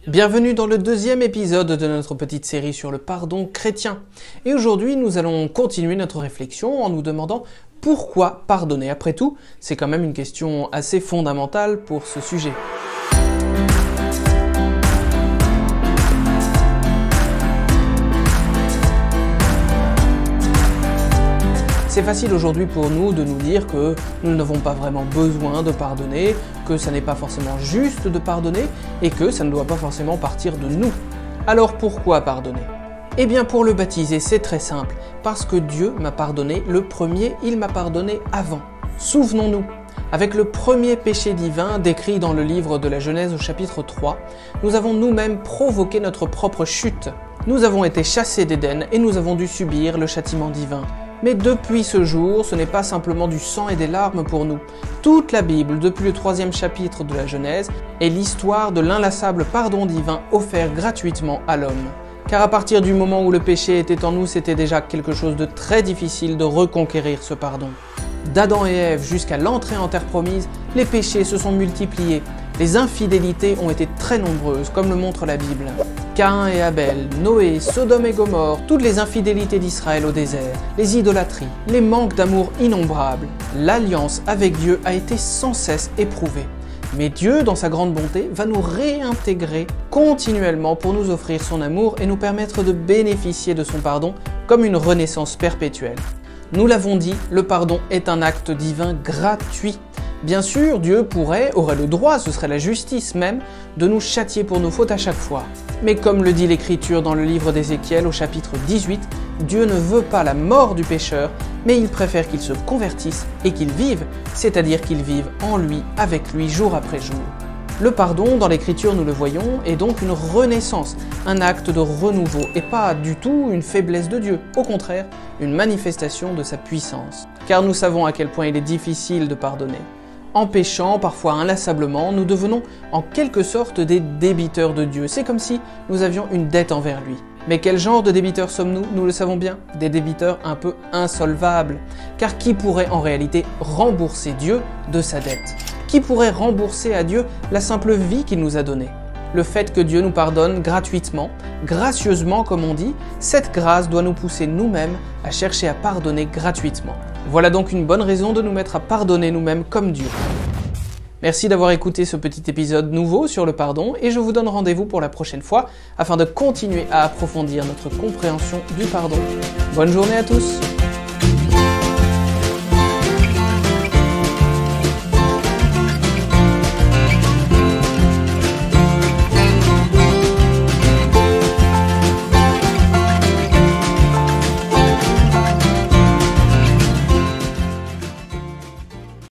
Bienvenue dans le deuxième épisode de notre petite série sur le pardon chrétien. Et aujourd'hui, nous allons continuer notre réflexion en nous demandant pourquoi pardonner. Après tout, c'est quand même une question assez fondamentale pour ce sujet. C'est facile aujourd'hui pour nous de nous dire que nous n'avons pas vraiment besoin de pardonner, que ça n'est pas forcément juste de pardonner et que ça ne doit pas forcément partir de nous. Alors pourquoi pardonner ? Eh bien pour le baptisé, c'est très simple, parce que Dieu m'a pardonné le premier, il m'a pardonné avant. Souvenons-nous, avec le premier péché divin décrit dans le livre de la Genèse au chapitre 3, nous avons nous-mêmes provoqué notre propre chute. Nous avons été chassés d'Éden et nous avons dû subir le châtiment divin. Mais depuis ce jour, ce n'est pas simplement du sang et des larmes pour nous. Toute la Bible, depuis le 3e chapitre de la Genèse, est l'histoire de l'inlassable pardon divin offert gratuitement à l'homme. Car à partir du moment où le péché était en nous, c'était déjà quelque chose de très difficile de reconquérir ce pardon. D'Adam et Ève jusqu'à l'entrée en terre promise, les péchés se sont multipliés. Les infidélités ont été très nombreuses, comme le montre la Bible. Caïn et Abel, Noé, Sodome et Gomorrhe, toutes les infidélités d'Israël au désert, les idolâtries, les manques d'amour innombrables. L'alliance avec Dieu a été sans cesse éprouvée. Mais Dieu, dans sa grande bonté, va nous réintégrer continuellement pour nous offrir son amour et nous permettre de bénéficier de son pardon comme une renaissance perpétuelle. Nous l'avons dit, le pardon est un acte divin gratuit. Bien sûr, Dieu aurait le droit, ce serait la justice même, de nous châtier pour nos fautes à chaque fois. Mais comme le dit l'Écriture dans le livre d'Ézéchiel au chapitre 18, Dieu ne veut pas la mort du pécheur, mais il préfère qu'il se convertisse et qu'il vive, c'est-à-dire qu'il vive en lui, avec lui, jour après jour. Le pardon, dans l'Écriture nous le voyons, est donc une renaissance, un acte de renouveau, et pas du tout une faiblesse de Dieu, au contraire, une manifestation de sa puissance. Car nous savons à quel point il est difficile de pardonner. En péchant, parfois inlassablement, nous devenons en quelque sorte des débiteurs de Dieu. C'est comme si nous avions une dette envers lui. Mais quel genre de débiteurs sommes-nous ? Nous le savons bien, des débiteurs un peu insolvables. Car qui pourrait en réalité rembourser Dieu de sa dette ? Qui pourrait rembourser à Dieu la simple vie qu'il nous a donnée ? Le fait que Dieu nous pardonne gratuitement, gracieusement comme on dit, cette grâce doit nous pousser nous-mêmes à chercher à pardonner gratuitement. Voilà donc une bonne raison de nous mettre à pardonner nous-mêmes comme Dieu. Merci d'avoir écouté ce petit épisode nouveau sur le pardon et je vous donne rendez-vous pour la prochaine fois afin de continuer à approfondir notre compréhension du pardon. Bonne journée à tous!